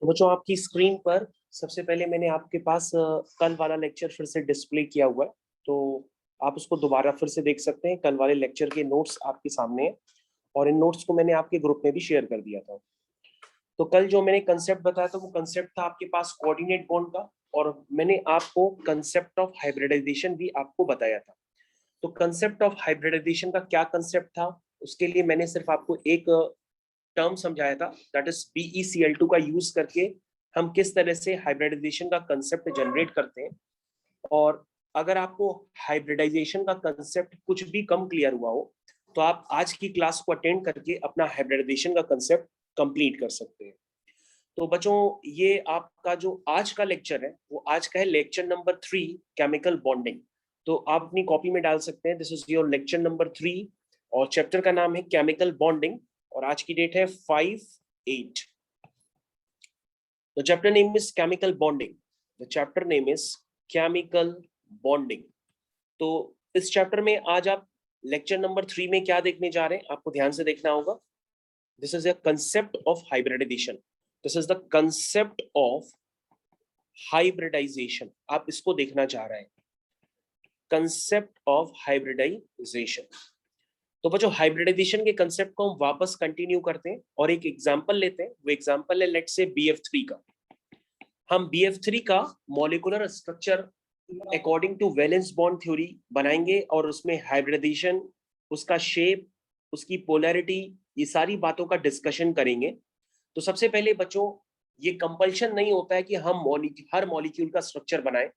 तो बच्चों आपकी स्क्रीन पर सबसे पहले मैंने आपके पास कल वाला लेक्चर फिर से डिस्प्ले किया हुआ है, तो आप उसको दोबारा फिर से देख सकते हैं। कल वाले लेक्चर के नोट्स आपके सामने हैं और इन नोट्स को मैंने आपके ग्रुप में भी शेयर कर दिया था। तो कल जो मैंने कंसेप्ट बताया था वो कंसेप्ट था आपके पास कोऑर्डिनेट बॉन्ड का, और मैंने आपको कंसेप्ट ऑफ हाइब्रिडाइजेशन भी आपको बताया था। तो कंसेप्ट ऑफ हाइब्रिडाइजेशन का क्या कंसेप्ट था, उसके लिए मैंने सिर्फ आपको एक टर्म समझाया था, दैट इज BeCl2 का यूज करके हम किस तरह से हाइब्रिडाइजेशन का कंसेप्ट जनरेट करते हैं। और अगर आपको हाइब्रिडाइजेशन का कंसेप्ट कुछ भी कम क्लियर हुआ हो तो आप आज की क्लास को अटेंड करके अपना हाइब्रिडाइजेशन का कंसेप्ट कंप्लीट कर सकते हैं। तो बच्चों ये आपका जो आज का लेक्चर है वो आज का है लेक्चर नंबर 3, केमिकल बॉन्डिंग। तो आप अपनी कॉपी में डाल सकते हैं, this is your lecture number 3 और चैप्टर का नाम है केमिकल बॉन्डिंग और आज की डेट है 5/8। The chapter name is chemical bonding. The chapter name is chemical bonding. तो इस चैप्टर में आज आप लेक्चर नंबर 3 में क्या देखने जा रहे हैं आपको ध्यान से देखना होगा। This is a concept of hybridization. This is the concept of hybridization. आप इसको देखना चाह रहे हैं, concept of hybridization. तो बच्चों हाइब्रिडाइजेशन के कंसेप्ट को हम वापस कंटिन्यू करते हैं और एक एग्जांपल लेते हैं। वो एग्जांपल है लेट्स से BF3 का। हम BF3 का molecular structure according to valence bond theory बनाएंगे और उसमें हाइब्रिडाइजेशन, उसका शेप, उसकी पोलैरिटी, ये सारी बातों का डिस्कशन करेंगे। तो सबसे पहले बच्चों ये कंपल्शन नहीं होता है कि हम हर मॉलिक्यूल का स्ट्रक्चर बनाएं,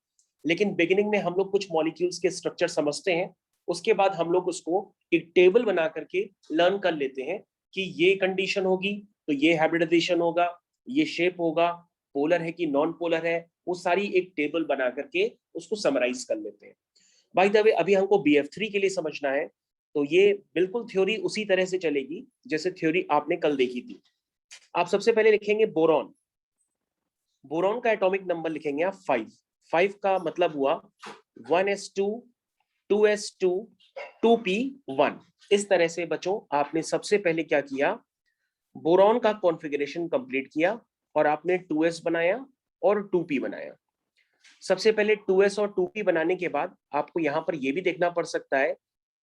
लेकिन बिगिनिंग में हम लोग कुछ मॉलिक्यूल्स के स्ट्रक्चर समझते हैं, उसके बाद हम लोग उसको एक टेबल बना करके लर्न कर लेते हैं कि ये कंडीशन होगी तो ये हाइब्रिडाइजेशन होगा, ये शेप होगा, पोलर है कि नॉन पोलर है, वो सारी एक टेबल बना करके उसको समराइज कर लेते हैं। बाय द वे अभी हमको BF3 के लिए समझना है, तो ये बिल्कुल थ्योरी उसी तरह से चलेगी जैसे थ्योरी आपने कल देखी थी। आप सबसे पहले लिखेंगे बोरॉन। बोरॉन का एटॉमिक नंबर लिखेंगे आप 5। 5 का मतलब हुआ 1s2 2s2 2p1। इस तरह से बच्चों आपने सबसे पहले क्या किया, बोरॉन का कॉन्फ़िगरेशन कंप्लीट किया और आपने 2s बनाया और 2p बनाया। सबसे पहले 2s और 2p बनाने के बाद आपको यहां पर यह भी देखना पड़ सकता है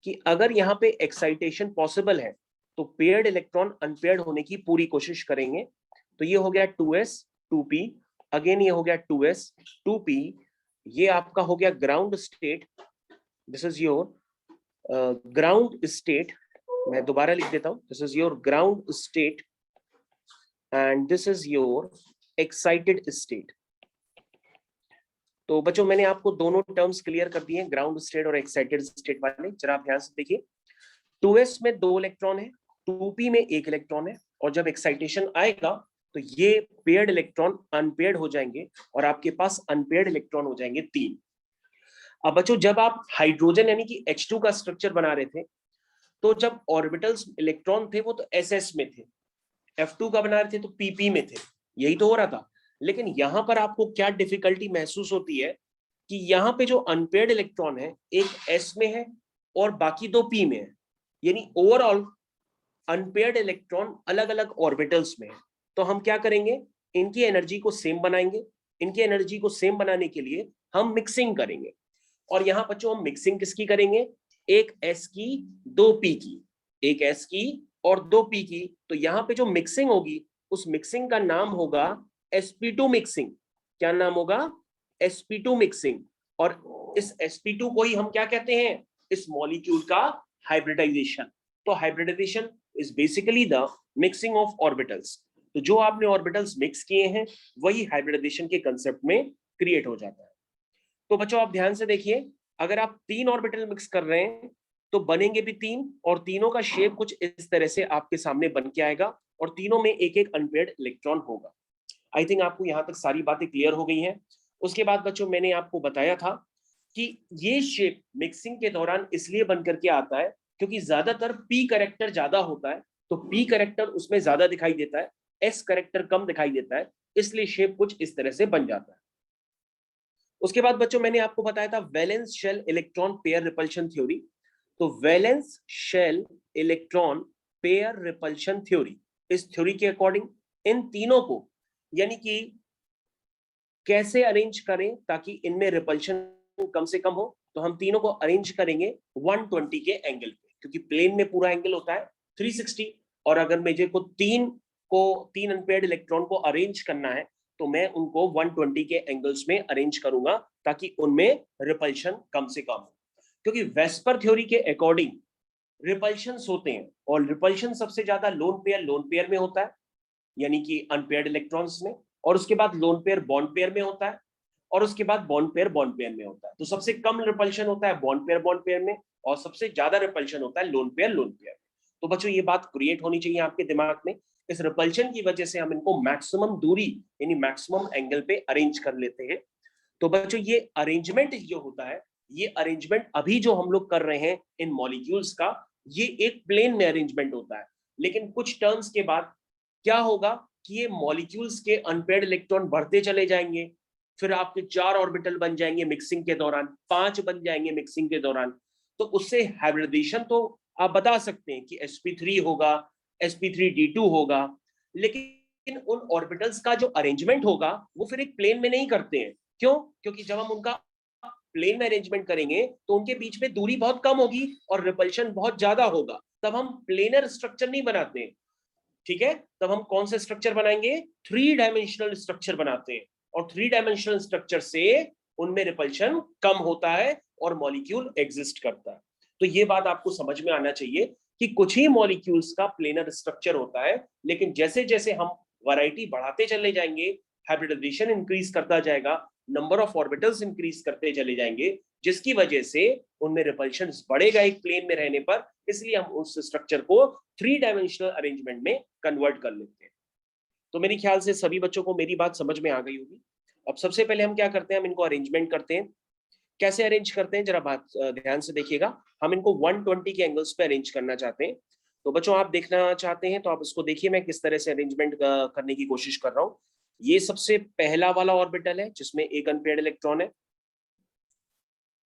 कि अगर यहां पे एक्साइटेशन पॉसिबल है तो पेयर्ड इलेक्ट्रॉन अनपेयर्ड होने की पूरी कोशिश करेंगे। तो ये हो गया 2s 2p, अगेन ये हो गया 2s 2p, ये आपका हो गया ground state. This is your ground state. मैं दोबारा लिख देता हूं, this is your ground state and this is your excited state. तो बच्चों मैंने आपको दोनों टर्म्स क्लियर कर दिए, ग्राउंड स्टेट और एक्साइटेड स्टेट वाले। जरा आप ध्यान से देखिए, 2s में 2 इलेक्ट्रॉन है, 2p में 1 इलेक्ट्रॉन है, और जब एक्साइटेशन आएगा तो ये पेयर्ड इलेक्ट्रॉन अनपेयर्ड हो जाएंगे और आपके पास अनपेयर्ड इलेक्ट्रॉन हो जाएंगे 3। अब बच्चों जब आप हाइड्रोजन यानी कि H2 का स्ट्रक्चर बना रहे थे तो जब ऑर्बिटल्स इलेक्ट्रॉन थे वो तो SS में थे, F2 का बना रहे थे तो PP में थे, यही तो हो रहा था। लेकिन यहां पर आपको क्या डिफिकल्टी महसूस होती है कि यहाँ पे जो अनपेयर्ड इलेक्ट्रॉन है एक S में है और बाकी 2 P में है, यानी ओवरऑल अनपेयर्ड इलेक्ट्रॉन अलग अलग ऑर्बिटल्स में है। तो हम क्या करेंगे, इनकी एनर्जी को सेम बनाएंगे। इनकी एनर्जी को सेम बनाने के लिए हम मिक्सिंग करेंगे, और यहां बच्चों हम मिक्सिंग किसकी करेंगे, एक S की 2 P की, एक S की और 2 P की। तो यहाँ पे जो मिक्सिंग होगी उस मिक्सिंग का नाम होगा sp2 मिक्सिंग। क्या नाम होगा, sp2 मिक्सिंग। और इस sp2 को ही हम क्या कहते हैं, इस मॉलिक्यूल का हाइब्रिडाइजेशन। तो hybridisation is basically the mixing of orbitals. तो जो आपने ऑर्बिटल्स मिक्स किए हैं वही हाइब्रिडाइजेशन के कंसेप्ट में क्रिएट हो जाता है। तो बच्चों आप ध्यान से देखिए, अगर आप 3 ऑर्बिटल मिक्स कर रहे हैं तो बनेंगे भी 3, और तीनों का शेप कुछ इस तरह से आपके सामने बन के आएगा, और तीनों में एक एक अनपेयर्ड इलेक्ट्रॉन होगा। आई थिंक आपको यहां तक सारी बातें क्लियर हो गई हैं। उसके बाद बच्चों मैंने आपको बताया था कि ये शेप मिक्सिंग के दौरान इसलिए बन करके आता है क्योंकि ज्यादातर P कैरेक्टर ज्यादा होता है, तो P कैरेक्टर उसमें ज्यादा दिखाई देता है, S कैरेक्टर कम दिखाई देता है, इसलिए शेप कुछ इस तरह से बन जाता है। उसके बाद बच्चों मैंने आपको बताया था valence shell electron pair repulsion theory. तो valence shell electron pair repulsion theory, इस थ्योरी के अकॉर्डिंग इन तीनों को यानी कि कैसे अरेंज करें ताकि इनमें रिपल्शन कम से कम हो, तो हम तीनों को अरेंज करेंगे 120 के एंगल पे, क्योंकि प्लेन में पूरा एंगल होता है 360, और अगर मुझे तीन अनपेयर्ड इलेक्ट्रॉन को अरेंज करना है तो मैं उनको 120 के एंगल्स में अरेंज करूंगा ताकि उनमें रिपल्शन कम से कम हो। क्योंकि वेस्पर थ्योरी के अकॉर्डिंग रिपल्शंस होते हैं, और रिपल्शन सबसे ज्यादा लोन पेयर में होता है, यानी कि अनपेयर्ड इलेक्ट्रॉन्स में, और उसके बाद लोन पेयर बॉन्ड पेयर में होता है, और उसके बाद बॉन्ड पेयर में होता है। तो सबसे कम रिपल्शन होता है बॉन्ड पेयर में, और सबसे ज्यादा रिपल्शन होता है लोन पेयर। तो बच्चों ये बात क्रिएट होनी चाहिए आपके दिमाग में। इस रिपल्शन की वजह से हम इनको मैक्सिमम दूरी यानी मैक्सिमम एंगल पे अरेंज कर लेते हैं। तो बच्चों ये अरेंजमेंट जो होता है, ये अरेंजमेंट अभी जो हम लोग कर रहे हैं इन मॉलिक्यूल्स का, ये एक प्लेन में अरेंजमेंट होता है। लेकिन कुछ टर्म्स के बाद क्या होगा कि ये मॉलिक्यूल्स के अनपेयर्ड इलेक्ट्रॉन बढ़ते चले जाएंगे, फिर आपके 4 ऑर्बिटल बन जाएंगे मिक्सिंग के दौरान, 5 बन जाएंगे मिक्सिंग के दौरान। तो उससे हाइब्रिडेशन तो आप बता सकते हैं कि sp3 होगा, sp3d2 होगा, लेकिन उन ऑर्बिटल्स का जो अरेंजमेंट होगा वो फिर एक प्लेन में नहीं करते हैं। क्यों? क्योंकि जब हम उनका प्लेन में अरेंजमेंट करेंगे तो उनके बीच में दूरी बहुत कम होगी और रिपल्शन बहुत ज्यादा होगा, तब हम प्लेनर स्ट्रक्चर नहीं बनाते हैं। ठीक है, तब हम कौन से स्ट्रक्चर बनाएंगे? 3 डायमेंशनल स्ट्रक्चर बनाते हैं, और 3 डायमेंशनल स्ट्रक्चर से उनमें रिपल्शन कम होता है और मॉलिक्यूल एग्जिस्ट करता है। तो ये बात आपको समझ में आना चाहिए कि कुछ ही मॉलिक्यूल्स का प्लेनर स्ट्रक्चर होता है, लेकिन जैसे जैसे हम वैरायटी बढ़ाते चले जाएंगे, हाइब्रिडाइजेशन इंक्रीज करता जाएगा, नंबर ऑफ ऑर्बिटल्स इंक्रीज करते चले जाएंगे, जिसकी वजह से उनमें रिपल्शन बढ़ेगा एक प्लेन में रहने पर, इसलिए हम उस स्ट्रक्चर को 3 डायमेंशनल अरेंजमेंट में कन्वर्ट कर लेते हैं। तो मेरे ख्याल से सभी बच्चों को मेरी बात समझ में आ गई होगी। अब सबसे पहले हम क्या करते हैं, हम इनको अरेंजमेंट करते हैं। कैसे अरेंज करते हैं जरा बात ध्यान से देखिएगा। हम इनको 120 के एंगल्स पे अरेंज करना चाहते हैं। तो बच्चों आप देखना चाहते हैं तो आप इसको देखिए मैं किस तरह से अरेंजमेंट करने की कोशिश कर रहा हूँ। ये सबसे पहला वाला ऑर्बिटल है जिसमें एक अनपेयर्ड इलेक्ट्रॉन है,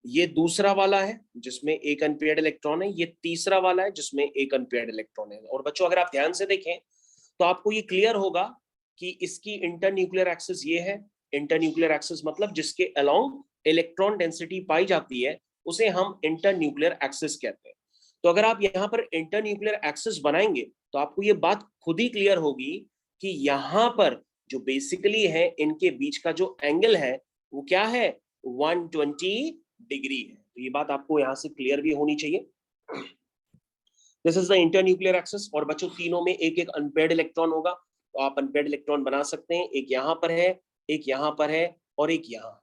ये दूसरा वाला है जिसमें एक अनपेयर्ड इलेक्ट्रॉन है, ये तीसरा वाला है जिसमें एक अनपेयर्ड इलेक्ट्रॉन है। और बच्चों अगर आप ध्यान से देखें तो आपको ये क्लियर होगा कि इसकी इंटरन्यूक्लियर एक्सिस ये है। इंटरन्यूक्लियर एक्सिस मतलब जिसके अलोंग इलेक्ट्रॉन डेंसिटी पाई जाती है उसे हम इंटरन्यूक्लियर एक्सिस कहते हैं। तो अगर आप यहाँ पर इंटरन्यूक्लियर एक्सिस बनाएंगे तो आपको ये बात खुद ही क्लियर होगी कि यहाँ पर जो बेसिकली है इनके बीच का जो एंगल है वो क्या है, 120 डिग्री है। तो ये बात आपको यहाँ से क्लियर भी होनी चाहिए। This is the internuclear axis. और बच्चों तीनों में एक एक अनपेयर्ड इलेक्ट्रॉन होगा, तो आप अनपेयर्ड इलेक्ट्रॉन बना सकते हैं। एक यहाँ पर है, एक यहाँ पर है, और एक यहाँ।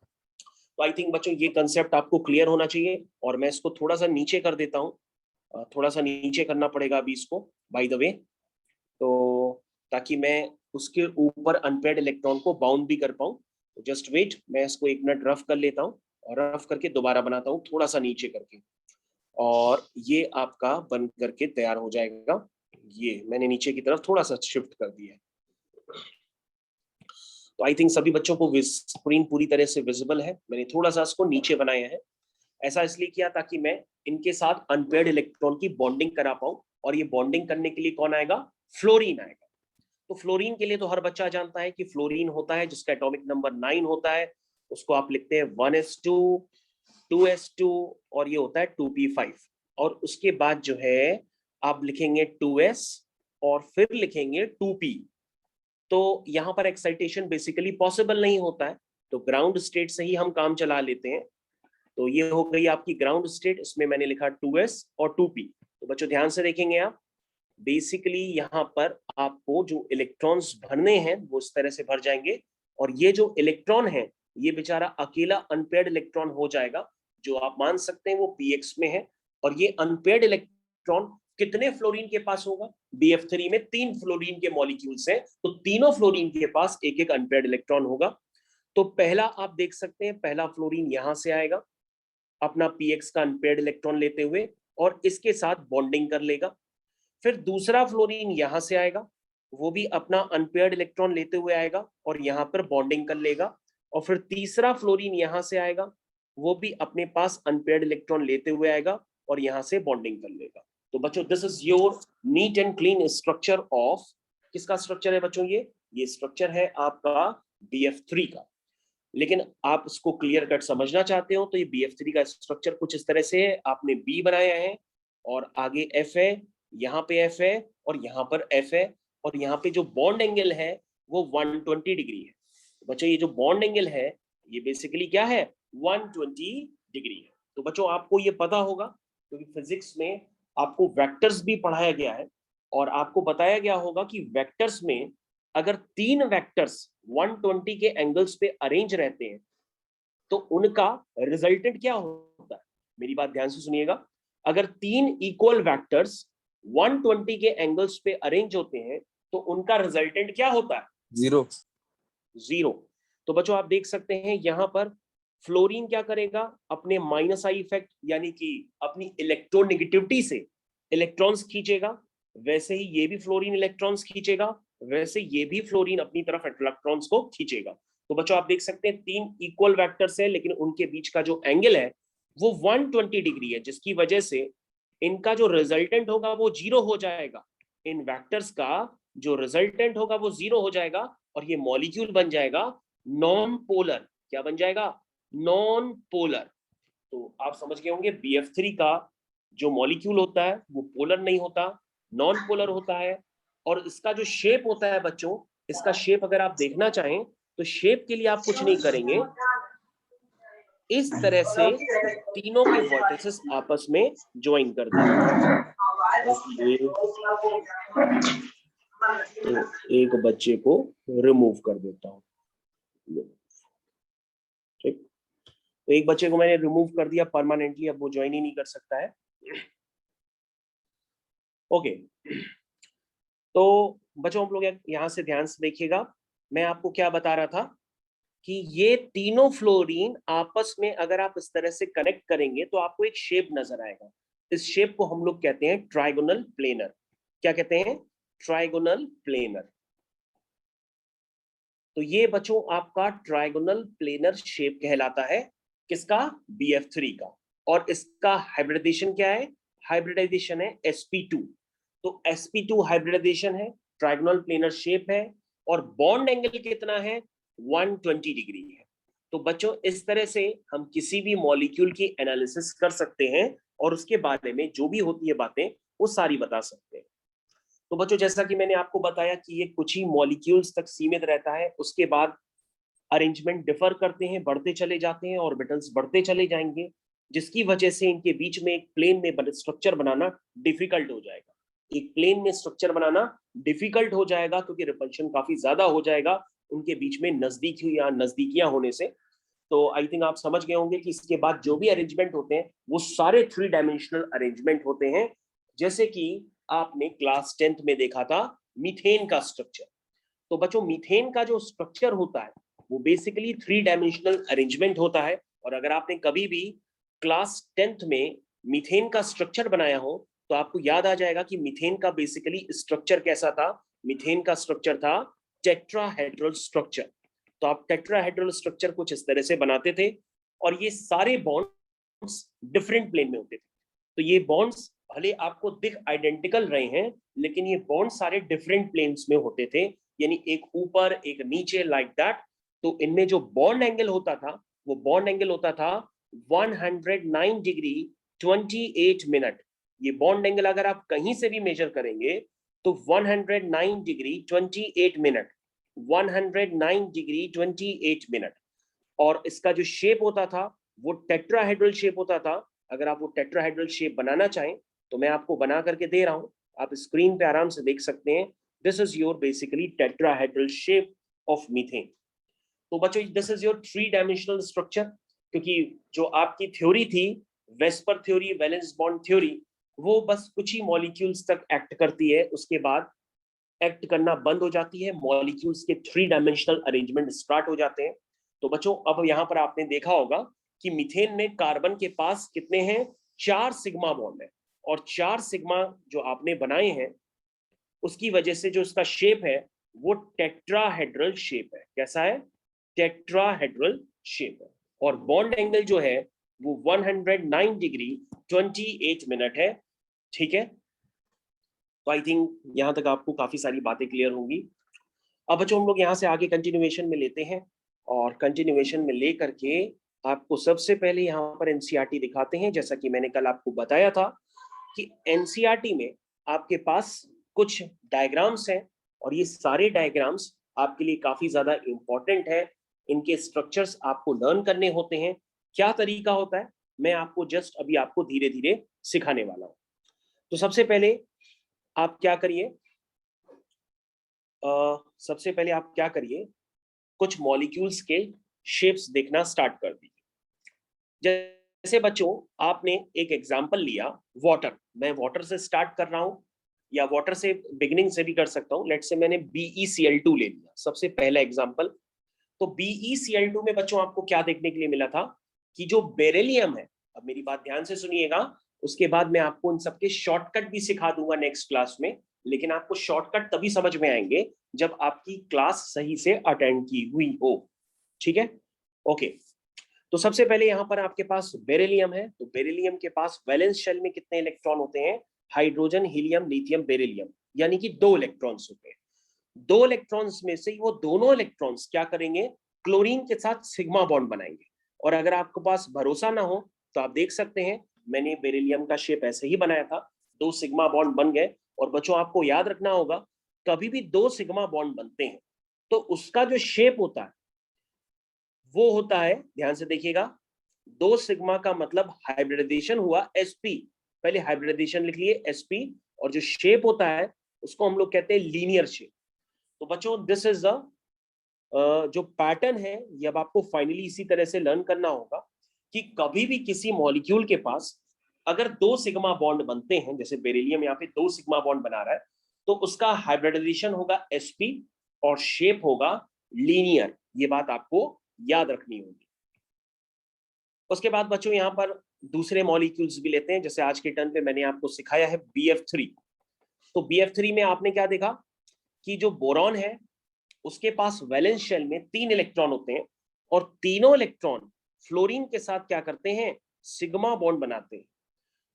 तो आई थिंक बच्चों ये कंसेप्ट आपको क्लियर होना चाहिए। और मैं इसको थोड़ा सा नीचे कर देता हूँ, थोड़ा सा नीचे करना पड़ेगा अभी इसको बाय द वे, तो ताकि मैं उसके ऊपर अनपेयर्ड इलेक्ट्रॉन को बाउंड भी कर पाऊँ। तो जस्ट वेट, मैं इसको 1 मिनट रफ कर लेता हूँ और रफ करके दोबारा बनाता हूँ थोड़ा सा नीचे करके, और ये आपका बन करके तैयार हो जाएगा। ये मैंने नीचे की तरफ थोड़ा सा शिफ्ट कर दिया है। तो आई थिंक सभी बच्चों को स्क्रीन पूरी तरह से विजिबल है। मैंने थोड़ा सा इसको नीचे बनाया है, ऐसा इसलिए किया ताकि मैं इनके साथ अनपेयर्ड इलेक्ट्रॉन की बॉन्डिंग करा पाऊं। और ये बॉन्डिंग करने के लिए कौन आएगा? फ्लोरीन आएगा। तो फ्लोरीन के लिए तो हर बच्चा जानता है कि फ्लोरीन होता है जिसका एटॉमिक नंबर 9 होता है, उसको आप लिखते हैं 1s2 2s2 और ये होता है 2p5। और उसके बाद जो है आप लिखेंगे 2s और फिर लिखेंगे 2p। तो यहाँ पर एक्साइटेशन बेसिकली पॉसिबल नहीं होता है, तो ग्राउंड स्टेट से ही हम काम चला लेते हैं। तो ये हो गई आपकी ग्राउंड स्टेट, इसमें मैंने लिखा 2s और 2p। तो बच्चों ध्यान से देखेंगे आप, बेसिकली यहाँ पर आपको जो इलेक्ट्रॉन्स भरने हैं वो इस तरह से भर जाएंगे, और ये जो इलेक्ट्रॉन है ये बेचारा अकेला अनपेयर्ड इलेक्ट्रॉन हो जाएगा, जो आप मान सकते हैं वो px में है। और ये अनपेयर्ड इलेक्ट्रॉन कितने फ्लोरीन के पास होगा? BF3 में 3 फ्लोरीन के मॉलिक्यूल्स हैं, तो तीनों फ्लोरीन के पास एक एक अनपेयर्ड इलेक्ट्रॉन होगा। तो पहला आप देख सकते हैं, पहला फ्लोरीन यहां से आएगा अपना px का अनपेयर्ड इलेक्ट्रॉन लेते हुए और इसके साथ बॉन्डिंग कर लेगा। फिर दूसरा फ्लोरीन यहां से आएगा, वो भी अपना अनपेयर्ड इलेक्ट्रॉन लेते हुए आएगा और यहाँ पर बॉन्डिंग कर लेगा। और फिर तीसरा फ्लोरीन यहां से आएगा, वो भी अपने पास अनपेयर्ड इलेक्ट्रॉन लेते हुए आएगा और यहाँ से बॉन्डिंग कर लेगा। तो बच्चों this is your neat and clean structure of, किसका स्ट्रक्चर है बच्चों? ये ये स्ट्रक्चर है आपका BF3 का। लेकिन आप इसको क्लियर कट समझना चाहते हो तो ये BF3 का स्ट्रक्चर कुछ इस तरह से है। आपने B बनाया है और आगे F है, यहाँ पे F है और यहाँ पर F है, और यहाँ पे जो बॉन्ड एंगल है वो 120 डिग्री है। बच्चों ये जो बॉन्ड एंगल है ये बेसिकली क्या है, 120 डिग्री है। तो बच्चों आपको ये पता होगा क्योंकि फिजिक्स में आपको वेक्टर्स भी पढ़ाया गया है और आपको बताया गया होगा कि वेक्टर्स में अगर 3 वेक्टर्स 120 के एंगल्स पे अरेंज रहते हैं तो उनका रिजल्टेंट क्या होता है। मेरी बात ध्यान से सुनिएगा, अगर 3 इक्वल वेक्टर्स 120 के एंगल्स पे अरेंज होते हैं तो उनका रिजल्टेंट क्या होता है, जीरो। तो बच्चों आप देख सकते हैं यहां पर फ्लोरीन क्या करेगा, अपने माइनस आई इफेक्ट यानी कि अपनी इलेक्ट्रोनेगेटिविटी से इलेक्ट्रॉन्स खींचेगा, वैसे ही ये भी फ्लोरीन इलेक्ट्रॉन्स खींचेगा, वैसे ये भी फ्लोरीन अपनी तरफ इलेक्ट्रॉन्स को खींचेगा। तो बच्चों आप देख सकते हैं 3 इक्वल वेक्टर्स है लेकिन उनके बीच का जो एंगल है वो 120 डिग्री है, जिसकी वजह से इनका जो रिजल्टेंट होगा वो जीरो हो जाएगा। इन वेक्टर्स का जो रिजल्टेंट होगा वो जीरो हो जाएगा और ये मॉलिक्यूल बन जाएगा नॉन पोलर। क्या बन जाएगा, नॉन पोलर। तो आप समझ गए होंगे BF3 का जो मॉलिक्यूल होता है वो पोलर नहीं होता, नॉन पोलर होता है। और इसका जो शेप होता है बच्चों, इसका शेप अगर आप देखना चाहें तो शेप के लिए आप कुछ नहीं करेंगे, इस तरह से तीनों के वर्टिसेस आपस में ज्वाइन कर देंगे। तो एक बच्चे को रिमूव कर देता हूं, ठीक। तो एक बच्चे को मैंने रिमूव कर दिया परमानेंटली, अब वो ज्वाइन ही नहीं कर सकता है। ओके, तो बच्चों हम लोग यहां से ध्यान से देखिएगा, मैं आपको क्या बता रहा था कि ये तीनों फ्लोरीन आपस में अगर आप इस तरह से कनेक्ट करेंगे तो आपको एक शेप नजर आएगा। इस शेप को हम लोग कहते हैं ट्राइगोनल प्लेनर। क्या कहते हैं, ट्राइगोनल प्लेनर। तो ये बच्चों आपका ट्राइगोनल प्लेनर शेप कहलाता है, किसका, BF3 का। और इसका हाइब्रिडाइजेशन क्या है, हाइब्रिडाइजेशन है sp2। तो sp2 हाइब्रिडाइजेशन है, ट्राइगोनल प्लेनर शेप है और बॉन्ड एंगल कितना है, 120 डिग्री है। तो बच्चों इस तरह से हम किसी भी मॉलिक्यूल की एनालिसिस कर सकते हैं और उसके बारे में जो भी होती है बातें वो सारी बता सकते हैं। तो बच्चों जैसा कि मैंने आपको बताया कि ये कुछ ही मॉलिक्यूल्स तक सीमित रहता है, उसके बाद अरेंजमेंट डिफर करते हैं, बढ़ते चले जाते हैं, ऑर्बिटल्स बढ़ते चले जाएंगे, जिसकी वजह से इनके बीच में एक प्लेन में स्ट्रक्चर बनाना डिफिकल्ट हो जाएगा। एक प्लेन में स्ट्रक्चर बनाना डिफिकल्ट हो जाएगा क्योंकि रिपल्शन काफी ज्यादा हो जाएगा उनके बीच में नजदीकियां होने से। तो आई थिंक आप समझ गए होंगे कि इसके बाद जो भी अरेंजमेंट होते हैं वो सारे 3 डायमेंशनल अरेंजमेंट होते हैं, जैसे कि आपने क्लास 10th में देखा था मीथेन का स्ट्रक्चर। तो बच्चों मीथेन का जो स्ट्रक्चर होता है वो बेसिकली 3 डायमेंशनल अरेंजमेंट होता है। और अगर आपने कभी भी क्लास 10th में मीथेन का स्ट्रक्चर बनाया हो तो आपको याद आ जाएगा कि मीथेन का बेसिकली स्ट्रक्चर कैसा था। मीथेन का स्ट्रक्चर था टेट्राहेड्रल स्ट्रक्चर। तो आप टेट्राहेड्रल स्ट्रक्चर कुछ इस तरह से बनाते थे और ये सारे बॉन्ड्स डिफरेंट प्लेन में होते थे। तो ये बॉन्ड्स भले आपको दिख आइडेंटिकल रहे हैं लेकिन ये बॉन्ड सारे डिफरेंट प्लेन्स में होते थे, यानी एक ऊपर एक नीचे, लाइक दैट। तो इनमें जो बॉन्ड एंगल होता था वो बॉन्ड एंगल होता था 109 डिग्री 28 मिनट। ये बॉन्ड एंगल अगर आप कहीं से भी मेजर करेंगे तो 109 डिग्री 28 मिनट, 109 डिग्री 28 मिनट। और इसका जो शेप होता था वो टेट्राहेड्रल शेप होता था। अगर आप वो टेट्राहेड्रल शेप बनाना चाहें तो मैं आपको बना करके दे रहा हूं, आप स्क्रीन पे आराम से देख सकते हैं। This is your basically tetrahedral shape of methane. तो बच्चों this is your 3 dimensional structure. क्योंकि जो आपकी थ्योरी थी VSEPR theory, valence bond theory, वो बस कुछ ही मॉलिक्यूल्स तक एक्ट करती है, उसके बाद एक्ट करना बंद हो जाती है, मॉलिक्यूल्स के 3 डायमेंशनल अरेंजमेंट स्टार्ट हो जाते हैं। तो बच्चों अब यहाँ पर आपने देखा होगा कि मीथेन में कार्बन के पास कितने हैं, 4 सिग्मा बॉन्ड है। और 4 सिग्मा जो आपने बनाए हैं उसकी वजह से जो इसका शेप है वो टेट्राहेड्रल शेप है। कैसा है, टेट्राहेड्रल शेप है। और बॉन्ड एंगल जो है वो 109 डिग्री 28 मिनट है। ठीक है, तो आई थिंक यहां तक आपको काफी सारी बातें क्लियर होंगी। अब बच्चों हम लोग यहाँ से आगे कंटिन्यूएशन में लेते हैं, और कंटिन्यूएशन में ले करके आपको सबसे पहले यहाँ पर एनसीईआरटी दिखाते हैं। जैसा कि मैंने कल आपको बताया था कि एनसीईआरटी में आपके पास कुछ डायग्राम्स हैं, और ये सारे डायग्राम्स आपके लिए काफी ज्यादा इंपॉर्टेंट है। इनके स्ट्रक्चर्स आपको लर्न करने होते हैं। क्या तरीका होता है मैं आपको जस्ट अभी आपको धीरे धीरे सिखाने वाला हूँ। तो सबसे पहले आप क्या करिए, सबसे पहले आप क्या करिए, कुछ मॉलिक्यूल्स के शेप्स देखना स्टार्ट कर दीजिए। जैसे बच्चों आपने एक एग्जांपल लिया वाटर, मैं वाटर से स्टार्ट कर रहा हूं, या वाटर से बिगिनिंग से भी कर सकता हूं। लेट्स से मैंने BeCl2 ले लिया सबसे पहला एग्जांपल। तो BeCl2 में बच्चों आपको क्या देखने के लिए मिला था कि जो बेरिलियम है, अब मेरी बात ध्यान से सुनिएगा, उसके बाद मैं आपको इन सबके शॉर्टकट भी सिखा दूंगा नेक्स्ट क्लास में, लेकिन आपको शॉर्टकट तभी समझ में आएंगे जब आपकी क्लास सही से अटेंड की हुई हो। ठीक है, ओके। तो सबसे पहले यहां पर आपके पास बेरिलियम है, तो बेरिलियम के पास वैलेंस शेल में कितने इलेक्ट्रॉन होते हैं? हाइड्रोजन, हीलियम, लिथियम, बेरिलियम, यानी कि 2 इलेक्ट्रॉन्स होते हैं। 2 इलेक्ट्रॉन्स में से वो दोनों इलेक्ट्रॉन्स क्या करेंगे? क्लोरीन के साथ सिग्मा बॉन्ड बनाएंगे। और अगर आपके पास भरोसा ना हो तो आप देख सकते हैं, मैंने बेरिलियम का शेप ऐसे ही बनाया था, 2 सिग्मा बॉन्ड बन गए। और बच्चों आपको याद रखना होगा, कभी भी 2 सिग्मा बॉन्ड बनते हैं तो उसका जो शेप होता है वो होता है, ध्यान से देखिएगा, 2 सिग्मा का मतलब हाइब्रिडाइजेशन हुआ sp, पहले हाइब्रिडाइजेशन लिख लिए sp, और जो शेप होता है उसको हम लोग कहते हैं लीनियर शेप। तो बच्चों दिस इज द जो पैटर्न है, ये अब आपको फाइनली इसी तरह से लर्न करना होगा कि कभी भी किसी मॉलिक्यूल के पास अगर 2 सिग्मा बॉन्ड बनते हैं, जैसे बेरिलियम यहाँ पे 2 सिग्मा बॉन्ड बना रहा है, तो उसका हाइब्रिडाइजेशन होगा sp और शेप होगा लीनियर। ये बात आपको याद रखनी होगी। उसके बाद बच्चों यहाँ पर दूसरे मॉलिक्यूल्स भी लेते हैं, जैसे आज के टर्न पे मैंने आपको सिखाया है BF3। तो BF3 में आपने क्या देखा कि जो बोरॉन है उसके पास वैलेंस शेल में 3 इलेक्ट्रॉन होते हैं, और तीनों इलेक्ट्रॉन फ्लोरीन के साथ क्या करते हैं? सिग्मा बॉन्ड बनाते हैं।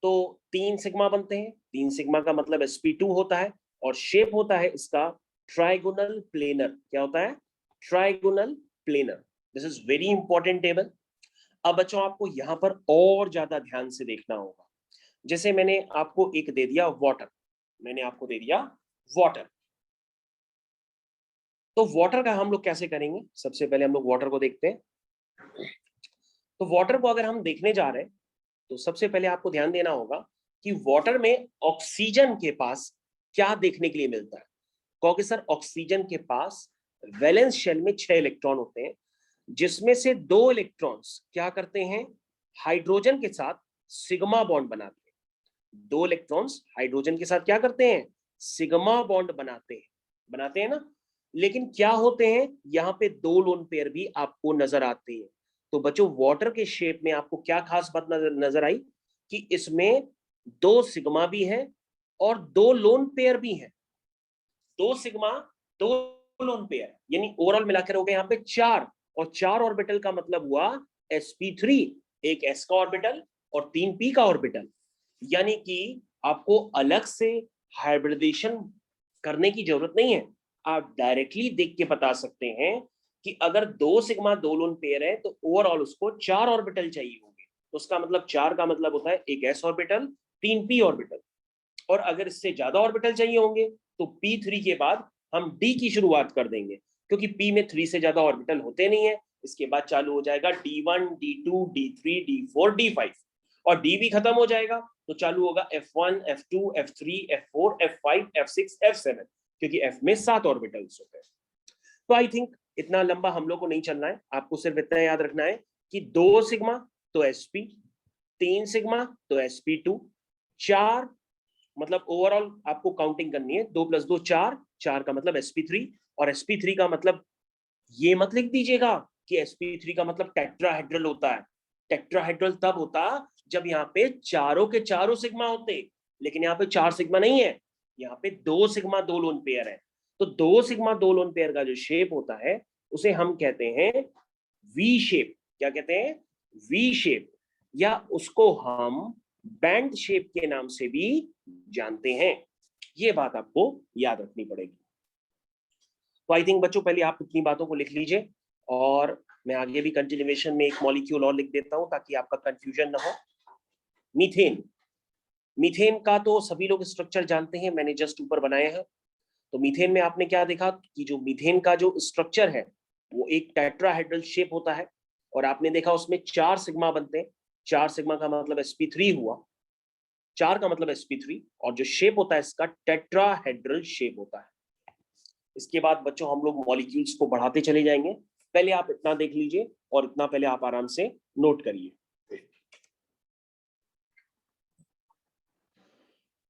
तो 3 सिग्मा बनते हैं, 3 सिग्मा का मतलब sp2 होता है, और शेप होता है इसका ट्राइगोनल प्लेनर। क्या होता है? Trigonal planar. This is very important table. अब बच्चों आपको यहां पर और ज्यादा ध्यान से देखना होगा। जैसे मैंने आपको एक दे दिया वाटर, मैंने आपको दे दिया वाटर, तो वाटर का हम लोग कैसे करेंगे? सबसे पहले हम लोग वाटर को देखते हैं। तो वाटर को अगर हम देखने जा रहे हैं तो सबसे पहले आपको ध्यान देना होगा कि वाटर में ऑक्सीजन के पास क्या देखने के लिए मिलता है। क्योंकि सर ऑक्सीजन के पास वैलेंस शेल में 6 इलेक्ट्रॉन होते हैं, जिसमें से 2 इलेक्ट्रॉन्स क्या करते हैं? हाइड्रोजन के साथ सिग्मा बॉन्ड बनाते हैं। 2 इलेक्ट्रॉन्स हाइड्रोजन के साथ क्या करते हैं? सिग्मा बॉन्ड बनाते हैं ना। लेकिन क्या होते हैं यहाँ पे? 2 लोन पेयर भी आपको नजर आते हैं। तो बच्चों वाटर के शेप में आपको क्या खास बात नजर आई कि इसमें 2 सिग्मा भी है और 2 लोन पेयर भी है। 2 सिग्मा, 2 लोन पेयर, यानी ओवरऑल मिलाकर हो गए यहाँ पे 4, और 4 ऑर्बिटल का मतलब हुआ sp3, एक s का ऑर्बिटल और 3 p का ऑर्बिटल। यानी कि आपको अलग से हाइब्रिडाइजेशन करने की जरूरत नहीं है, आप डायरेक्टली देख के बता सकते हैं कि अगर 2 सिग्मा 2 लोन पेयर है तो ओवरऑल उसको 4 ऑर्बिटल चाहिए होंगे। तो उसका मतलब 4 का मतलब होता है एक s ऑर्बिटल, 3 p ऑर्बिटल, और अगर इससे ज्यादा ऑर्बिटल चाहिए होंगे तो P3 के बाद हम D की शुरुआत कर देंगे, क्योंकि P में 3 से ज्यादा ऑर्बिटल होते नहीं है। इसके बाद चालू हो जाएगा D1, D2, D3, D4, D5, और D भी खत्म हो जाएगा तो चालू होगा F1, F2, F3, F4, F5, F6, F7, क्योंकि F में 7 ऑर्बिटल्स होते हैं। तो आई थिंक इतना लंबा हम लोग को नहीं चलना है, आपको सिर्फ इतना याद रखना है कि 2 सिग्मा तो sp, 3 सिग्मा तो sp2, 4 मतलब ओवरऑल आपको काउंटिंग करनी है, 2 + 2 4, 4 का मतलब sp3, और sp3 का मतलब ये मत लिख दीजिएगा कि sp3 का मतलब टेट्राहेड्रल होता है। टेट्राहेड्रल तब होता जब यहाँ पे चारों के चारों सिग्मा होते, लेकिन यहाँ पे 4 सिग्मा नहीं है, यहाँ पे 2 सिग्मा 2 लोन पेयर है। तो 2 सिग्मा 2 लोन पेयर का जो शेप होता है उसे हम कहते हैं वी शेप। क्या कहते हैं? वी शेप, या उसको हम बैंड शेप के नाम से भी जानते हैं। ये बात आपको याद रखनी पड़ेगी। तो आई थिंक बच्चों पहले आप इतनी बातों को लिख लीजिए, और मैं आगे भी कंटिन्यूएशन में एक मॉलिक्यूल और लिख देता हूं ताकि आपका कंफ्यूजन ना हो। मीथेन। मीथेन का तो सभी लोग स्ट्रक्चर जानते हैं, मैंने जस्ट ऊपर बनाया है। तो मीथेन में आपने क्या देखा कि जो मीथेन का जो स्ट्रक्चर है वो एक टेट्राहेड्रल शेप होता है, और आपने देखा उसमें 4 सिग्मा बनते हैं। 4 सिग्मा का मतलब sp3 हुआ, 4 का मतलब sp3, और जो शेप होता है इसका टेट्राहेड्रल शेप होता है। इसके बाद बच्चों हम लोग मॉलिक्यूल्स को बढ़ाते चले जाएंगे। पहले आप इतना देख लीजिए और इतना पहले आप आराम से नोट करिए।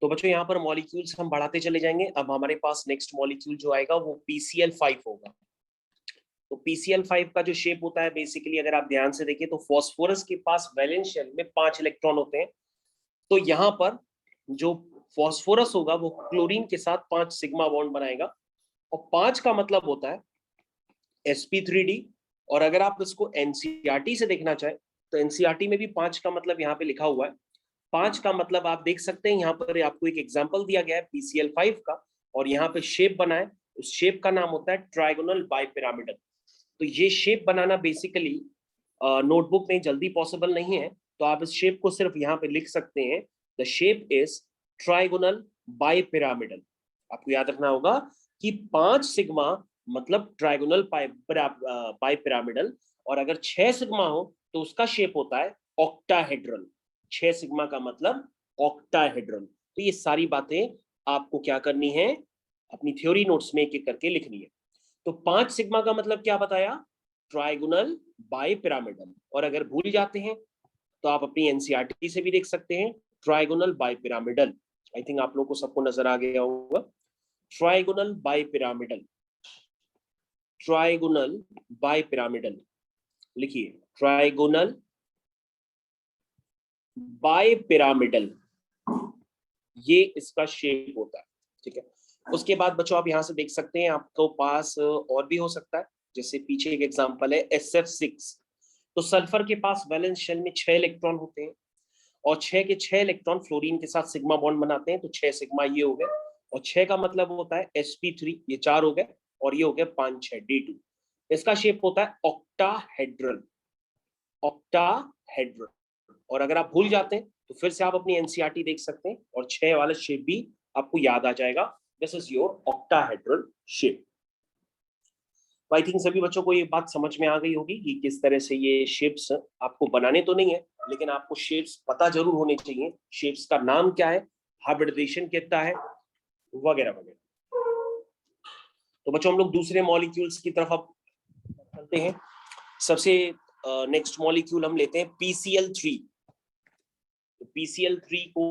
तो बच्चों यहाँ पर मॉलिक्यूल्स हम बढ़ाते चले जाएंगे। अब हमारे पास नेक्स्ट मॉलिक्यूल जो आएगा वो PCl5 होगा। तो PCl5 का जो शेप होता है बेसिकली, अगर आप ध्यान से देखिए तो फॉस्फोरस के पास वैलेंस शेल में 5 इलेक्ट्रॉन होते हैं। तो यहाँ पर जो फॉस्फोरस होगा वो क्लोरीन के साथ 5 सिग्मा बॉन्ड बनाएगा, और 5 का मतलब होता है sp3d। और अगर आप इसको एनसीईआरटी से देखना चाहें तो एनसीईआरटी में भी 5 का मतलब यहाँ पे लिखा हुआ है। 5 का मतलब आप देख सकते हैं, यहाँ पर आपको एक एग्जाम्पल दिया गया है PCl5 का, और यहाँ पे शेप बना है, उस शेप का नाम होता है ट्राइगोनल बाइपिरामिडल। तो ये शेप बनाना बेसिकली नोटबुक में जल्दी पॉसिबल नहीं है, तो आप इस शेप को सिर्फ यहाँ पे लिख सकते हैं, the shape is trigonal bipyramidal. आपको याद रखना होगा कि 5 सिग्मा मतलब ट्राइगोनल बाइपिरामिडल, और अगर 6 सिग्मा हो तो उसका शेप होता है ऑक्टाहेड्रल। 6 सिग्मा का मतलब ऑक्टाहेड्रल। तो ये सारी बातें आपको क्या करनी है, अपनी थ्योरी नोट्स में एक एक करके लिखनी है। तो 5 सिग्मा का मतलब क्या बताया, ट्राइगोनल बाइपिरामिडल। और अगर भूल जाते हैं तो आप अपनी एनसीईआरटी से भी देख सकते हैं, ट्राइगोनल बाइपिरामिडल। आई थिंक आप लोगों को सबको नजर आ गया होगा। ट्राइगोनल बाइपिरामिडल, ट्राइगोनल बाइपिरामिडल लिखिए, ट्राइगोनल बाइपिरामिडल, ये इसका शेप होता है। ठीक है, उसके बाद बच्चों आप यहां से देख सकते हैं आपको पास और भी हो सकता है, जैसे पीछे एक एग्जांपल है SF6। तो सल्फर के पास वैलेंस शेल में 6 इलेक्ट्रॉन होते हैं, और 6 के 6 इलेक्ट्रॉन फ्लोरीन के साथ सिग्मा बॉन्ड बनाते हैं, तो 6 सिग्मा ये हो गए, और 6 का मतलब होता है sp3, ये 4 हो गए, और ये हो गए 5 6 D2। इसका शेप होता है ऑक्टाहेड्रल, ऑक्टाहेड्रल। और अगर आप भूल जाते हैं तो फिर से आप अपनी एनसीईआरटी देख सकते हैं, और 6 वाला शेप भी आपको याद आ जाएगा। This is your octahedral shape. I think सभी बच्चों को ये बात समझ में आ गई होगी कि किस तरह से ये शेप्स आपको बनाने तो नहीं है, लेकिन आपको शेप्स पता जरूर होने चाहिए। शेप्स का नाम क्या है, हाइब्रिडेशन कितना है, वगैरह वगैरह। तो बच्चों हम लोग दूसरे मॉलिक्यूल्स की तरफ अब चलते हैं। सबसे नेक्स्ट मॉलिक्यूल हम लेते हैं PCl3। तो PCl3 को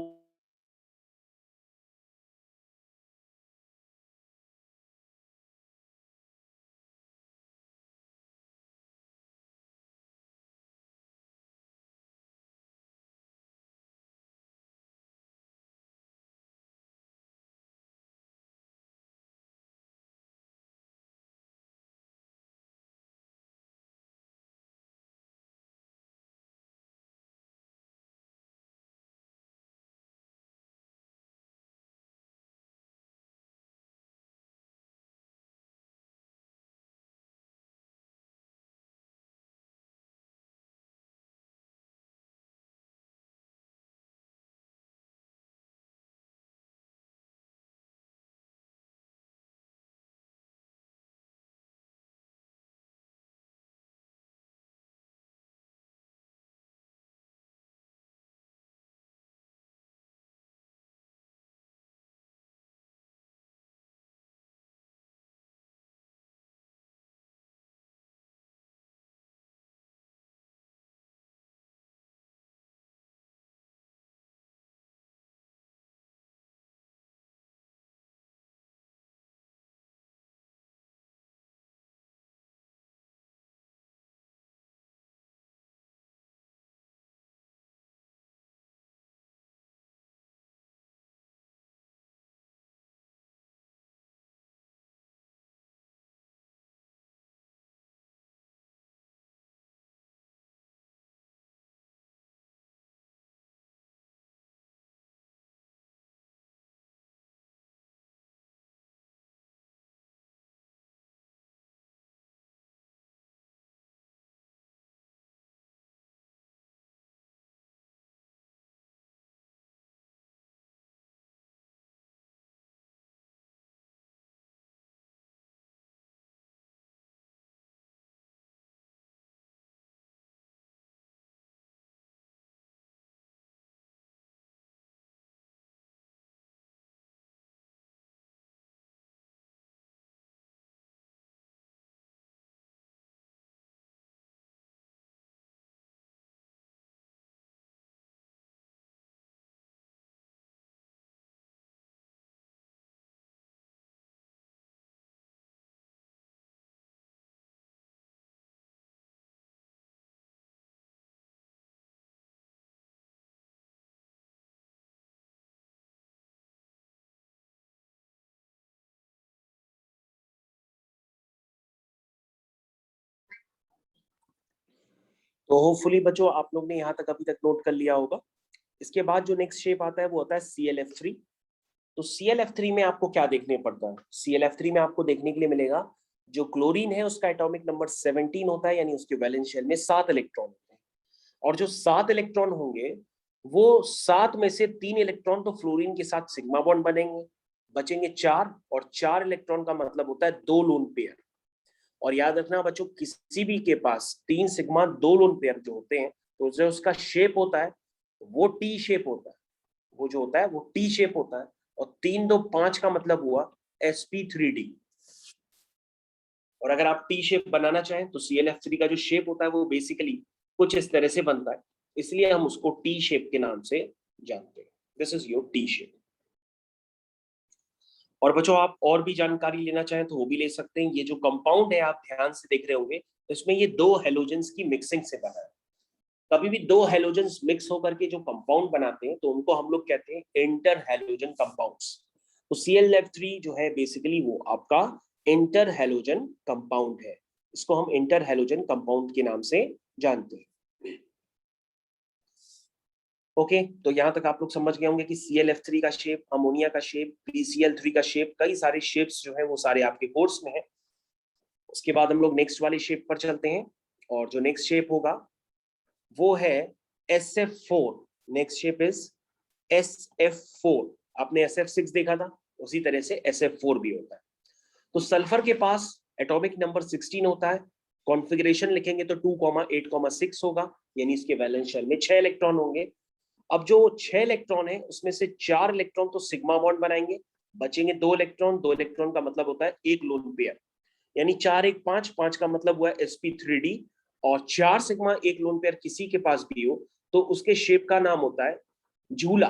तो होपफुली बच्चों आप लोग ने यहाँ तक अभी तक नोट कर लिया होगा। इसके बाद जो नेक्स्ट शेप आता है वो होता है ClF3। तो ClF3 में आपको क्या देखने पड़ता है? ClF3 में आपको देखने के लिए मिलेगा जो क्लोरीन है उसका एटॉमिक नंबर 17 होता है, यानी उसके वैलेंस शेल में 7 इलेक्ट्रॉन होते हैं। और जो 7 इलेक्ट्रॉन होंगे वो 7 में से 3 इलेक्ट्रॉन तो फ्लोरीन के साथ सिग्मा बॉन्ड बनेंगे, बचेंगे 4, और 4 इलेक्ट्रॉन का मतलब होता है 2 लोन पेयर। और याद रखना बच्चों, किसी भी के पास 3 सिग्मा 2 लोन पेयर जो होते हैं तो जो उसका शेप होता है वो टी शेप होता है, वो जो होता है वो टी शेप होता है। और 3 2 5 का मतलब हुआ sp3d। और अगर आप टी शेप बनाना चाहें तो ClF3 का जो शेप होता है वो बेसिकली कुछ इस तरह से बनता है, इसलिए हम उसको टी शेप के नाम से जानते हैं। This is your T shape. और बच्चों आप और भी जानकारी लेना चाहें तो वो भी ले सकते हैं। ये जो कंपाउंड है आप ध्यान से देख रहे होंगे, इसमें ये 2 हेलोजेंस की मिक्सिंग से बना है। कभी भी 2 हेलोजेंस मिक्स होकर के जो कंपाउंड बनाते हैं तो उनको हम लोग कहते हैं इंटर हेलोजन कंपाउंड्स। तो ClF3 जो है बेसिकली वो आपका इंटर हेलोजन कंपाउंड है, इसको हम इंटर हेलोजन कंपाउंड के नाम से जानते हैं। ओके, तो यहां तक आप लोग समझ गए होंगे कि ClF3 का शेप, अमोनिया का शेप, PCl3 का शेप, कई सारे शेप्स जो है वो सारे आपके कोर्स में है। उसके बाद हम लोग नेक्स्ट वाली शेप पर चलते हैं, और जो नेक्स्ट शेप होगा वो है SF4। Next shape is SF4। आपने SF6 देखा था, उसी तरह से SF4 भी होता है। तो सल्फर के पास एटॉमिक नंबर 16 होता है। कॉन्फ़िगरेशन लिखेंगे तो 2,8,6 होगा, यानी इसके वैलेंस शेल में 6 इलेक्ट्रॉन होंगे। अब जो 6 इलेक्ट्रॉन है उसमें से 4 इलेक्ट्रॉन तो सिग्मा बॉन्ड बनाएंगे, बचेंगे 2 इलेक्ट्रॉन। 2 इलेक्ट्रॉन का मतलब होता है एक लोन पेयर, यानी 4 1 5, 5 का मतलब हुआ sp3d। और 4 सिग्मा एक लोन पेयर किसी के पास भी हो तो उसके शेप का नाम होता है झूला।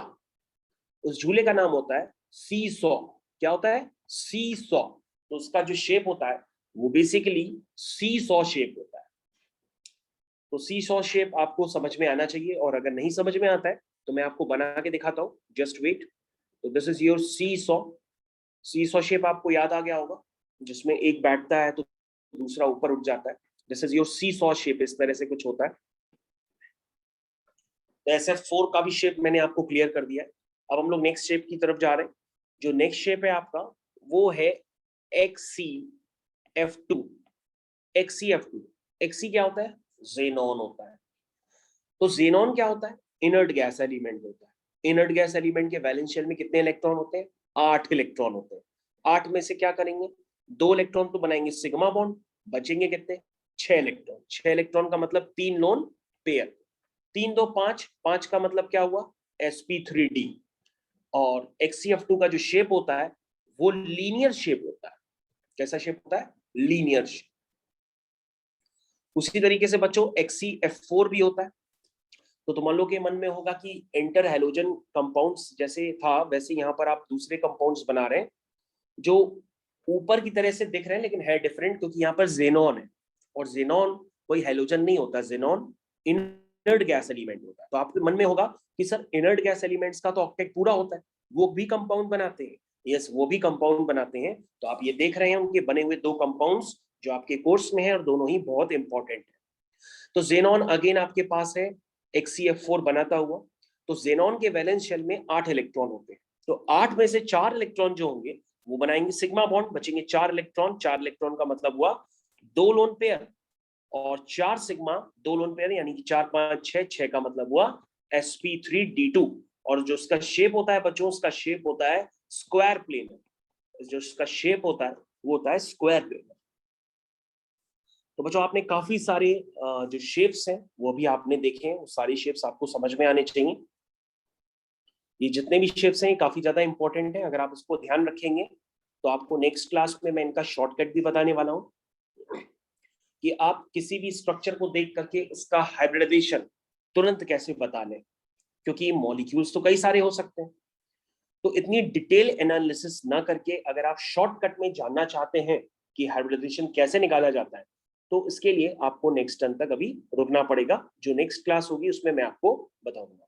उस झूले का नाम होता है सी सॉ। क्या होता है? सी सॉ। तो उसका जो शेप होता है वो बेसिकली सी सॉ शेप होता है। तो सी सॉ शेप आपको समझ में आना चाहिए, और अगर नहीं समझ में आता है तो मैं आपको बना के दिखाता हूँ, जस्ट वेट। तो this is your seesaw. Seesaw shape आपको याद आ गया होगा, जिसमें एक बैठता है तो दूसरा ऊपर उठ जाता है। This is your seesaw shape, इस तरह से कुछ होता है। तो SF4 का भी शेप मैंने आपको क्लियर कर दिया है। अब हम लोग नेक्स्ट शेप की तरफ जा रहे हैं। जो नेक्स्ट शेप है आपका वो है XCF2। XCF2, XC क्या होता है? जेनॉन होता है। तो जेनॉन क्या होता है? इनर्ट गैस एलिमेंट होता है। इनर्ट गैस एलिमेंट के वैलेंस शेल में कितने इलेक्ट्रॉन होते हैं? 8 इलेक्ट्रॉन होते हैं। 8 में से क्या करेंगे? 2 इलेक्ट्रॉन तो बनाएंगे सिग्मा बॉन्ड, बचेंगे कितने? 6 इलेक्ट्रॉन। 6 इलेक्ट्रॉन का मतलब 3 लोन पेयर। 3 2 5, 5 का मतलब क्या हुआ? sp3d। और XCF2 का जो शेप होता है वो लीनियर शेप होता है। कैसा शेप होता है? Linear shape. उसी तरीके से बच्चों XCF4 भी होता है। तो तुम लोग के मन में होगा कि इंटर हेलोजन कंपाउंड्स जैसे था वैसे यहाँ पर आप दूसरे कंपाउंड्स बना रहे हैं जो ऊपर की तरह से दिख रहे हैं, लेकिन है डिफरेंट, क्योंकि यहाँ पर जेनॉन है, और जेनॉन कोई हेलोजन नहीं होता। जेनॉन इनर्ट गैस एलिमेंट होता है। तो आपके मन में होगा कि सर इनर्ट गैस एलिमेंट्स का तो ऑक्टेट पूरा होता है, वो भी कंपाउंड बनाते हैं। यस, वो भी कंपाउंड बनाते हैं। तो आप ये देख रहे हैं उनके बने हुए 2 कंपाउंड्स जो आपके कोर्स में है, और दोनों ही बहुत इंपॉर्टेंट है। तो जेनॉन अगेन आपके पास है XCF4 बनाता हुआ। तो जेनॉन के वैलेंस शेल में 8 इलेक्ट्रॉन होते हैं। तो 8 में से 4 इलेक्ट्रॉन जो होंगे वो बनाएंगे सिग्मा बॉन्ड, बचेंगे 4 इलेक्ट्रॉन। 4 इलेक्ट्रॉन का मतलब हुआ 2 लोन पेयर, और 4 सिग्मा 2 लोन पेयर, यानी कि 4 5 6, 6 का मतलब हुआ sp3d2। और जो उसका शेप होता है बच्चों, उसका शेप होता है स्क्वायर प्लेनर। जो उसका शेप होता है वो होता है स्क्वायर प्लेनर। तो बच्चों आपने काफी सारे जो शेप्स हैं वो भी आपने देखे हैं, वो सारी शेप्स आपको समझ में आने चाहिए। ये जितने भी शेप्स हैं काफी ज्यादा इंपॉर्टेंट है। अगर आप उसको ध्यान रखेंगे तो आपको नेक्स्ट क्लास में मैं इनका शॉर्टकट भी बताने वाला हूँ कि आप किसी भी स्ट्रक्चर को देख करके इसका हाइब्रिडाइजेशन तुरंत कैसे बता लें, क्योंकि मॉलिक्यूल्स तो कई सारे हो सकते हैं। तो इतनी डिटेल एनालिसिस ना करके अगर आप शॉर्टकट में जानना चाहते हैं कि हाइब्रिडाइजेशन कैसे निकाला जाता है, तो इसके लिए आपको नेक्स्ट टर्म तक अभी रुकना पड़ेगा। जो नेक्स्ट क्लास होगी उसमें मैं आपको बताऊंगा।